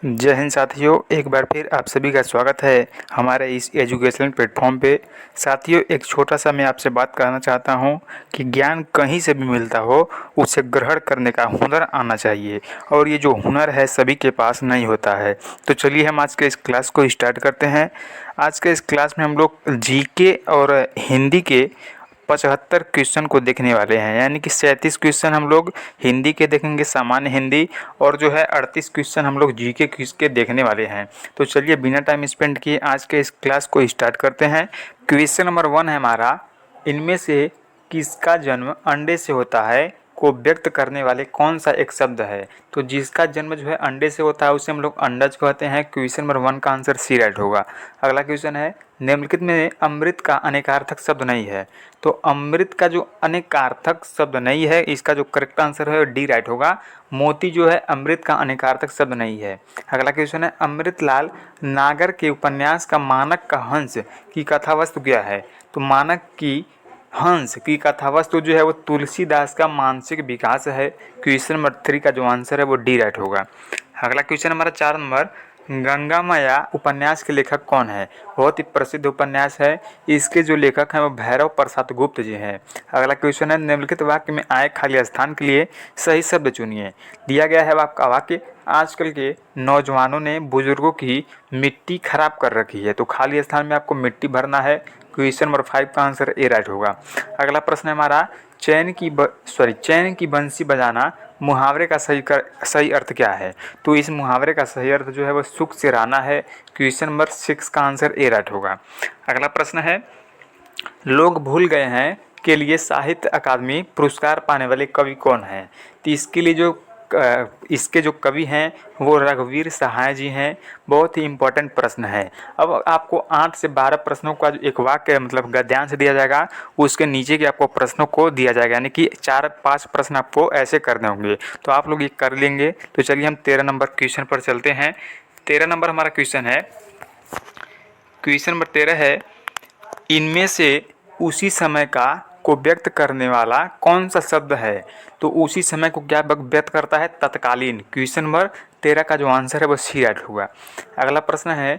जय हिंद साथियों, एक बार फिर आप सभी का स्वागत है हमारे इस एजुकेशनल प्लेटफॉर्म पे। साथियों, एक छोटा सा मैं आपसे बात करना चाहता हूँ कि ज्ञान कहीं से भी मिलता हो उसे ग्रहण करने का हुनर आना चाहिए, और ये जो हुनर है सभी के पास नहीं होता है। तो चलिए हम आज के इस क्लास को स्टार्ट करते हैं। आज के इस क्लास में हम लोग जीके और हिंदी के 75 क्वेश्चन को देखने वाले हैं, यानी कि 37 क्वेश्चन हम लोग हिंदी के देखेंगे, सामान्य हिंदी, और जो है 38 क्वेश्चन हम लोग जीके क्विज के देखने वाले हैं। तो चलिए बिना टाइम स्पेंड किए आज के इस क्लास को स्टार्ट करते हैं। क्वेश्चन नंबर 1 है हमारा, इनमें से किसका जन्म अंडे से होता है को व्यक्त करने वाले कौन सा एक शब्द है। तो जिसका जन्म जो है अंडे से होता है उसे हम लोग अंडज कहते हैं। क्वेश्चन नंबर 1 का आंसर सी राइट होगा। अगला क्वेश्चन है, निम्नलिखित में अमृत का अनेकार्थक शब्द नहीं है। तो अमृत का जो अनेकार्थक शब्द नहीं है, इसका जो करेक्ट आंसर है डी राइट होगा। मोती जो है अमृत का अनेकार्थक शब्द नहीं है। अगला क्वेश्चन है, अमृतलाल नागर के उपन्यास का मानक का हंस की कथावस्तु क्या है। तो मानक की हंस की कथावस्तु जो है वो तुलसीदास का मानसिक विकास है। क्वेश्चन नंबर 3 का जो आंसर है वो डी राइट होगा। अगला क्वेश्चन हमारा 4 नंबर, गंगा मैया उपन्यास के लेखक कौन है। बहुत ही प्रसिद्ध उपन्यास है, इसके जो लेखक हैं वो भैरव प्रसाद गुप्त जी हैं। अगला क्वेश्चन है, निम्नलिखित वाक्य में आए खाली स्थान के लिए सही शब्द चुनिए। दिया गया है आपका वाक्य, आजकल के नौजवानों ने बुजुर्गों की मिट्टी खराब कर रखी है। तो खाली स्थान में आपको मिट्टी भरना है। क्वेश्चन नंबर 5 का आंसर ए राइट होगा। अगला प्रश्न है हमारा, चैन की बंसी बजाना मुहावरे का सही अर्थ क्या है। तो इस मुहावरे का सही अर्थ जो है वो सुख से रहना है। क्वेश्चन नंबर 6 का आंसर ए राइट होगा। अगला प्रश्न है, लोग भूल गए हैं के लिए साहित्य अकादमी पुरस्कार पाने वाले कवि कौन हैं। तो इसके जो कवि हैं वो रघुवीर सहाय जी हैं। बहुत ही इम्पोर्टेंट प्रश्न है। अब आपको 8 से 12 प्रश्नों का एक वाक्य मतलब गद्यांश दिया जाएगा, उसके नीचे के आपको प्रश्नों को दिया जाएगा, यानी कि 4-5 प्रश्न आपको ऐसे करने होंगे। तो आप लोग ये कर लेंगे। तो चलिए हम 13 नंबर क्वेश्चन पर चलते हैं। 13 नंबर हमारा क्वेश्चन है, क्वेश्चन नंबर 13 है, इनमें से उसी समय का को व्यक्त करने वाला कौन सा शब्द है। तो उसी समय को क्या व्यक्त करता है, तत्कालीन। क्वेश्चन नंबर 13 का जो आंसर है वो सी राइट होगा। अगला प्रश्न है,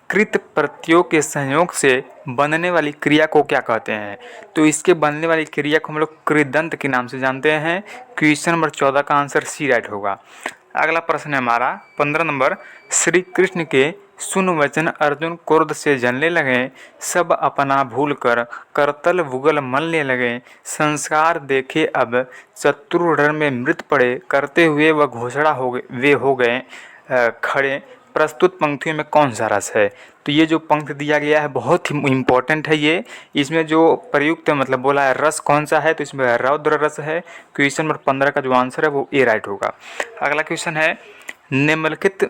कृत प्रत्ययों के संयोग से बनने वाली क्रिया को क्या कहते हैं। तो इसके बनने वाली क्रिया को हम लोग कृदंत के नाम से जानते हैं। क्वेश्चन नंबर 14 का आंसर सी राइट होगा। अगला प्रश्न है हमारा 15 नंबर, श्री कृष्ण के सुन वचन अर्जुन क्रोध से जलने लगे, सब अपना भूल कर करतल भुगल मलने लगे, संस्कार देखे अब शत्रुरण में मृत पड़े, करते हुए वह घोषणा हो गए खड़े, प्रस्तुत पंक्तियों में कौन सा रस है। तो ये जो पंक्ति दिया गया है बहुत ही इम्पोर्टेंट है ये। इसमें जो प्रयुक्त मतलब बोला है रस कौन सा है, तो इसमें रौद्र रस है। क्वेश्चन नंबर 15 का जो आंसर है वो ए राइट होगा। अगला क्वेश्चन है, निम्नलिखित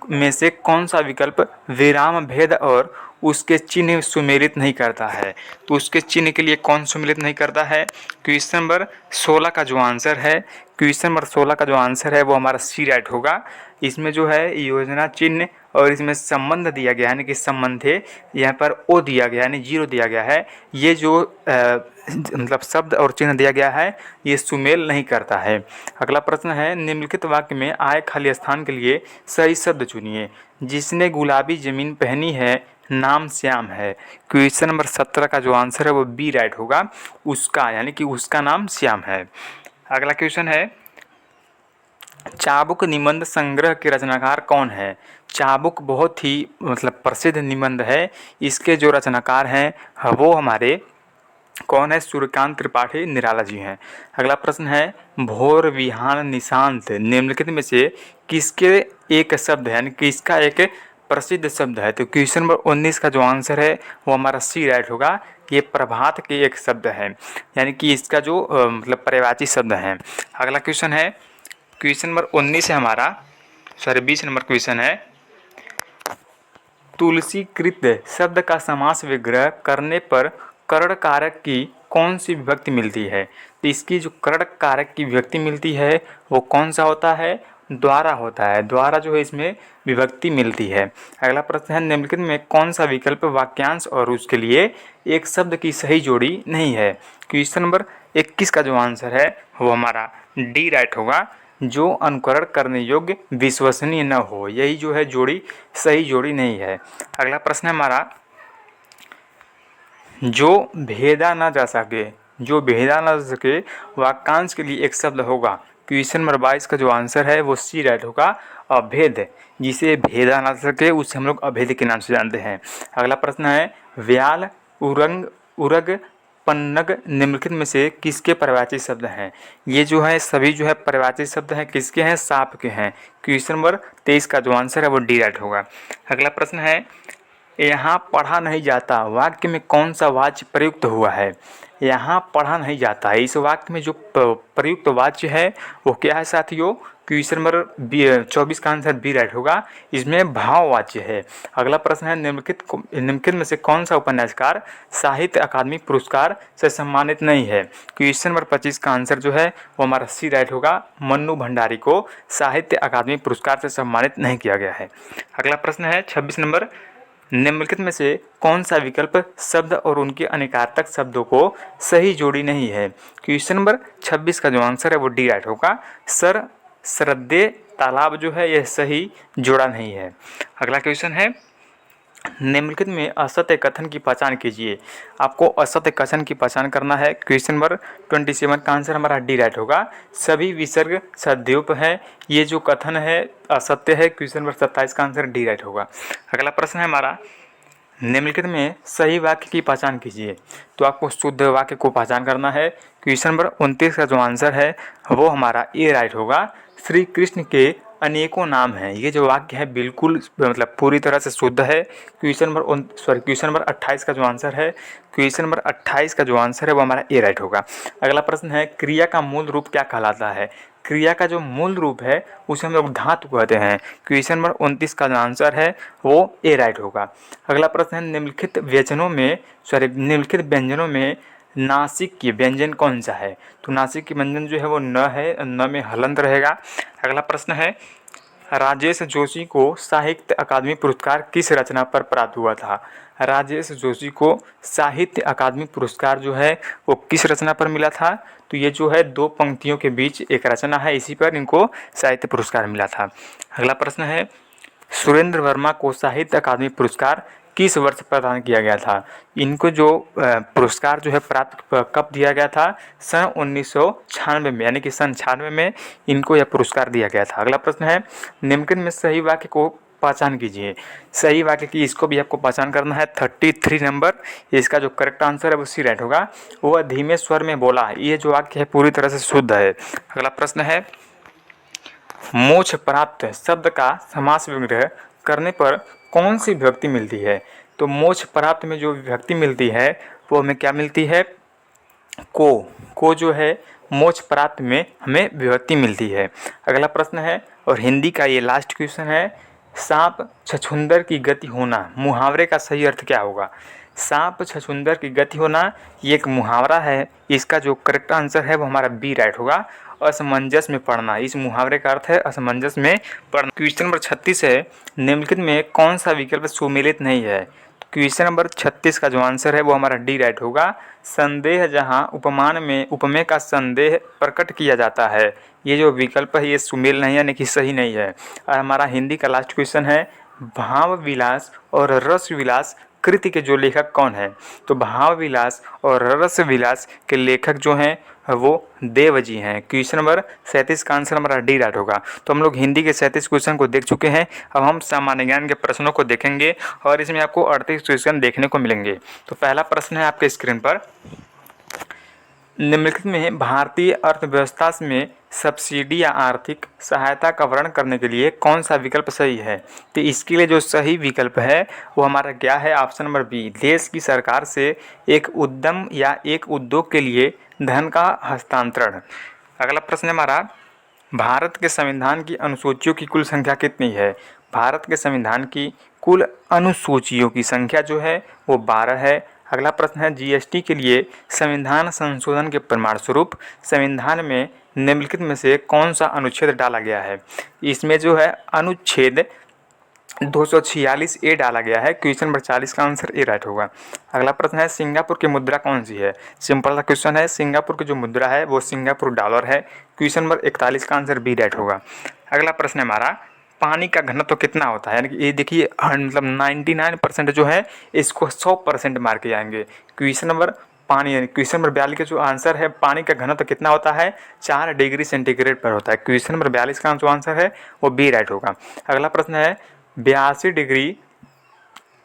में से कौन सा विकल्प विराम भेद और उसके चिन्ह सुमेलित नहीं करता है। तो उसके चिन्ह के लिए कौन सुमेलित नहीं करता है। क्वेश्चन नंबर 16 का जो आंसर है, क्वेश्चन नंबर 16 का जो आंसर है वो हमारा सी राइट होगा। इसमें जो है योजना चिन्ह और इसमें संबंध दिया गया है, यानी कि संबंधे, यहाँ पर ओ दिया गया यानी 0 दिया गया है। ये जो मतलब शब्द और चिन्ह दिया गया है ये सुमेल नहीं करता है। अगला प्रश्न है, निम्नलिखित वाक्य में आए खाली स्थान के लिए सही शब्द चुनिए। जिसने गुलाबी जमीन पहनी है नाम श्याम है। क्वेश्चन नंबर 17 का जो आंसर है वो बी राइट होगा। उसका यानी कि उसका नाम श्याम है। अगला क्वेश्चन है, चाबुक निबंध संग्रह के रचनाकार कौन है। चाबुक बहुत ही मतलब प्रसिद्ध निबंध है, इसके जो रचनाकार हैं वो हमारे कौन है, सूर्यकांत त्रिपाठी निराला जी हैं। अगला प्रश्न है, भोर विहान निशांत निम्नलिखित में से किसके एक शब्द है, यानी किसका एक प्रसिद्ध शब्द है। तो क्वेश्चन नंबर 19 का जो आंसर है वो हमारा सी राइट होगा। ये प्रभात के एक शब्द है, यानी कि इसका जो मतलब पर्यायवाची शब्द है। अगला क्वेश्चन है, क्वेश्चन नंबर 19 है हमारा 20 नंबर क्वेश्चन है, तुलसीकृत शब्द का समास विग्रह करने पर करण कारक की कौन सी विभक्ति मिलती है। तो इसकी जो करण कारक की विभक्ति मिलती है वो कौन सा होता है, द्वारा होता है। द्वारा जो है इसमें विभक्ति मिलती है। अगला प्रश्न है, निम्नलिखित में कौन सा विकल्प वाक्यांश और उसके लिए एक शब्द की सही जोड़ी नहीं है। क्वेश्चन नंबर 21 का जो आंसर है वो हमारा डी राइट होगा। जो अनुकरण करने योग्य विश्वसनीय न हो। यही जो है जोड़ी सही जोड़ी नहीं है। अगला प्रश्न है हमारा, जो भेदा ना जा सके, जो भेदा ना जा सके वाक्यांश के लिए एक शब्द होगा। क्वेश्चन नंबर 22 का जो आंसर है वो सी राइट होगा, अभेद। जिसे भेदा ना जा सके उसे हम लोग अभेद के नाम से जानते हैं। अगला प्रश्न है, व्याल, उरंग, उरग, पन्नग निम्नलिखित में से किसके पर्यायवाची शब्द हैं। ये जो है सभी जो है पर्यायवाची शब्द हैं, किसके हैं, सांप के हैं। क्वेश्चन नंबर 23 का जो आंसर है वो डी राइट होगा। अगला प्रश्न है, यहाँ पढ़ा नहीं जाता वाक्य में कौन सा वाच्य प्रयुक्त हुआ है। यहाँ पढ़ा नहीं जाता, इस वाक्य में जो प्रयुक्त वाच्य है वो क्या है साथियों। क्वेश्चन नंबर 24 का आंसर बी राइट होगा, इसमें भाववाच्य है। अगला प्रश्न है, निम्नलिखित में से कौन सा उपन्यासकार साहित्य अकादमी पुरस्कार से सम्मानित नहीं है। क्वेश्चन नंबर 25 का आंसर जो है वो हमारा सी राइट होगा, मन्नू भंडारी को साहित्य अकादमी पुरस्कार से सम्मानित नहीं किया गया है। अगला प्रश्न है 26 नंबर, निम्नलिखित में से कौन सा विकल्प शब्द और उनके अनेकार्थक शब्दों को सही जोड़ी नहीं है। क्वेश्चन नंबर 26 का जो आंसर है वो डी राइट होगा, सर, श्रद्धेय, तालाब जो है यह सही जोड़ा नहीं है। अगला क्वेश्चन है, निम्नलिखित में असत्य कथन की पहचान कीजिए। आपको असत्य कथन की पहचान करना है। क्वेश्चन नंबर 27 का आंसर हमारा डी राइट होगा, सभी विसर्ग सद्योप है, ये जो कथन है असत्य है। क्वेश्चन नंबर 27 का आंसर डी राइट होगा। अगला प्रश्न है हमारा, निम्नलिखित में सही वाक्य की पहचान कीजिए। तो आपको शुद्ध वाक्य को पहचान करना है। क्वेश्चन नंबर 29 का जो आंसर है वो हमारा ए राइट होगा, श्री कृष्ण के अनेकों नाम हैं। ये जो वाक्य है बिल्कुल मतलब पूरी तरह से शुद्ध है। क्वेश्चन नंबर 28 का जो आंसर है, क्वेश्चन नंबर 28 का जो आंसर है वो हमारा ए राइट होगा। अगला प्रश्न है, क्रिया का मूल रूप क्या कहलाता है। क्रिया का जो मूल रूप है उसे हम लोग धातु कहते हैं। क्वेश्चन नंबर 29 का जो आंसर है वो ए राइट होगा। अगला प्रश्न है, निम्नलिखित व्यंजनों में नासिक की व्यंजन कौन सा है। तो नासिक की व्यंजन जो है वो न है, न में हलंत रहेगा। अगला प्रश्न है, राजेश जोशी को साहित्य अकादमी पुरस्कार किस रचना पर प्राप्त हुआ था। राजेश जोशी को साहित्य अकादमी पुरस्कार जो है वो किस रचना पर मिला था। तो ये जो है दो पंक्तियों के बीच एक रचना है, इसी पर इनको साहित्य पुरस्कार मिला था। अगला प्रश्न है, सुरेंद्र वर्मा को साहित्य अकादमी पुरस्कार किस वर्ष प्रदान किया गया था। इनको जो पुरस्कार जो है प्राप्त कब दिया गया था, सन 1996 में, यानी कि सन 96 में इनको यह पुरस्कार दिया गया था। अगला प्रश्न है, निम्नलिखित में सही वाक्य को पहचान कीजिए। सही वाक्य की इसको भी आपको पहचान करना है। 33 नंबर, इसका जो करेक्ट आंसर है वो सी राइट होगा, वो धीमे स्वर में बोला। ये जो वाक्य है पूरी तरह से शुद्ध है। अगला प्रश्न है, मोक्ष प्राप्त शब्द का समास विग्रह करने पर कौन सी विभक्ति मिलती है। तो मोक्ष प्राप्त में जो विभक्ति मिलती है वो हमें क्या मिलती है, को जो है मोक्ष प्राप्त में हमें विभक्ति मिलती है। अगला प्रश्न है और हिंदी का ये लास्ट क्वेश्चन है, सांप छछूंदर की गति होना मुहावरे का सही अर्थ क्या होगा। सांप छछूंदर की गति होना ये एक मुहावरा है, इसका जो करेक्ट आंसर है वो हमारा बी राइट होगा, असमंजस में पड़ना। इस मुहावरे का अर्थ है असमंजस में पड़ना। क्वेश्चन नंबर 36 है, निम्नलिखित में कौन सा विकल्प सुमेलित नहीं है। क्वेश्चन नंबर 36 का जो आंसर है वो हमारा डी राइट होगा, संदेह जहां उपमान में उपमेय का संदेह प्रकट किया जाता है। ये जो विकल्प है ये सुमेल नहीं है, यानी कि सही नहीं है। और हमारा हिंदी का लास्ट क्वेश्चन है, भाव विलास और रस विलास कृति के जो लेखक कौन है। तो भाव विलास और रस विलास के लेखक जो हैं वो देवजी हैं। क्वेश्चन नंबर 37 का आंसर हमारा डी राइट होगा। तो हम लोग हिंदी के 37 क्वेश्चन को देख चुके हैं। अब हम सामान्य ज्ञान के प्रश्नों को देखेंगे और इसमें आपको 38 क्वेश्चन देखने को मिलेंगे। तो पहला प्रश्न है आपके स्क्रीन पर, निम्नलिखित में भारतीय अर्थव्यवस्था में सब्सिडी या आर्थिक सहायता का वर्णन करने के लिए कौन सा विकल्प सही है। तो इसके लिए जो सही विकल्प है वो हमारा क्या है, ऑप्शन नंबर बी, देश की सरकार से एक उद्यम या एक उद्योग के लिए धन का हस्तांतरण। अगला प्रश्न है हमारा, भारत के संविधान की अनुसूचियों की कुल संख्या कितनी है। भारत के संविधान की कुल अनुसूचियों की संख्या जो है वो 12 है। अगला प्रश्न है, जीएसटी के लिए संविधान संशोधन के प्रमाण स्वरूप संविधान में निम्नलिखित में से कौन सा अनुच्छेद डाला गया है। इसमें जो है अनुच्छेद 246 ए डाला गया है। क्वेश्चन नंबर 40 का आंसर ए राइट होगा। अगला प्रश्न है सिंगापुर की मुद्रा कौन सी है। सिंपल सा क्वेश्चन है, सिंगापुर की जो मुद्रा है वो सिंगापुर डॉलर है। क्वेश्चन नंबर 41 का आंसर बी राइट होगा। अगला प्रश्न है हमारा पानी का घनत्व तो कितना होता है, यानी कि ये देखिए मतलब 99% जो है इसको 100% मार के जाएंगे। क्वेश्चन नंबर पानी यानी क्वेश्चन नंबर 42 का जो आंसर है पानी का घनत्व तो कितना होता है 4 डिग्री सेंटीग्रेड पर होता है। क्वेश्चन नंबर 42 का जो आंसर है वो बी राइट होगा। अगला प्रश्न है 82 डिग्री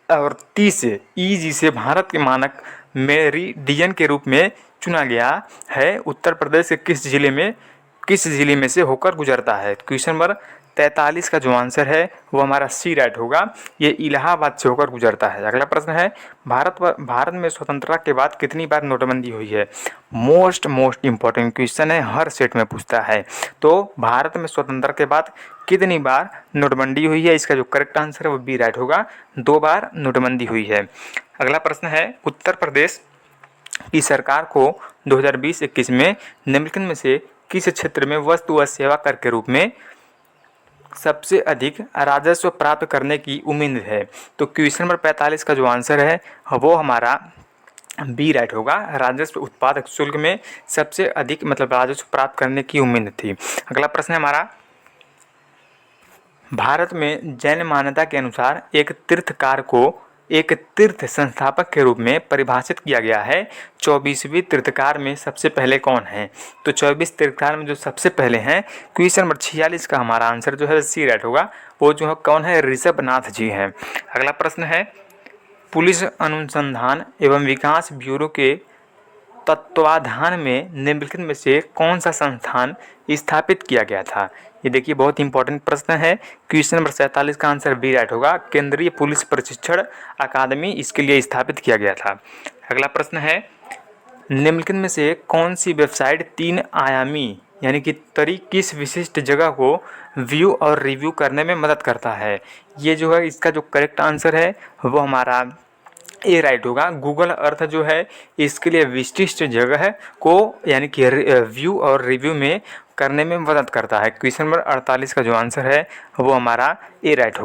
और 30 EG से भारत के मानक मेरिडियन के रूप में चुना गया है उत्तर प्रदेश के किस जिले में से होकर गुजरता है। क्वेश्चन नंबर 43 का जो आंसर है वो हमारा सी राइट होगा, ये इलाहाबाद से होकर गुजरता है। अगला प्रश्न है भारत में स्वतंत्रता के बाद कितनी बार नोटबंदी हुई है। मोस्ट इम्पॉर्टेंट क्वेश्चन है, हर सेट में पूछता है। तो भारत में स्वतंत्रता के बाद कितनी बार नोटबंदी हुई है, इसका जो करेक्ट आंसर है वो बी राइट होगा, 2 बार नोटबंदी हुई है। अगला प्रश्न है उत्तर प्रदेश की सरकार को 2020-21 में निम्नलिखित में से किस क्षेत्र में वस्तु व सेवा कर के रूप में सबसे अधिक राजस्व प्राप्त करने की उम्मीद है। तो क्वेश्चन नंबर 45 का जो आंसर है वो हमारा बी राइट होगा, राजस्व उत्पादक शुल्क में सबसे अधिक मतलब राजस्व प्राप्त करने की उम्मीद थी। अगला प्रश्न है हमारा भारत में जैन मान्यता के अनुसार एक तीर्थकार को एक तीर्थ संस्थापक के रूप में परिभाषित किया गया है। 24वीं तीर्थकार में सबसे पहले कौन है। तो 24 तीर्थकार में जो सबसे पहले हैं क्वेश्चन नंबर 46 का हमारा आंसर जो है सी राइट होगा, वो जो है कौन है ऋषभनाथ जी हैं। अगला प्रश्न है पुलिस अनुसंधान एवं विकास ब्यूरो के तत्वाधान में निम्नलिखित में से कौन सा संस्थान स्थापित किया गया था। ये देखिए बहुत इंपॉर्टेंट प्रश्न है। क्वेश्चन नंबर 47 का आंसर बी राइट होगा, केंद्रीय पुलिस प्रशिक्षण अकादमी इसके लिए स्थापित किया गया था। अगला प्रश्न है निम्नलिखित में से कौन सी वेबसाइट 3 आयामी यानी कि किस विशिष्ट जगह को व्यू और रिव्यू करने में मदद करता है। ये जो है इसका जो करेक्ट आंसर है वो हमारा ए राइट होगा। गूगल अर्थ जो है इसके लिए विशिष्ट जगह को यानी कि व्यू और रिव्यू में करने में मदद करता है। क्वेश्चन नंबर 48 का जो आंसर है वो हमारा ए राइट होगा।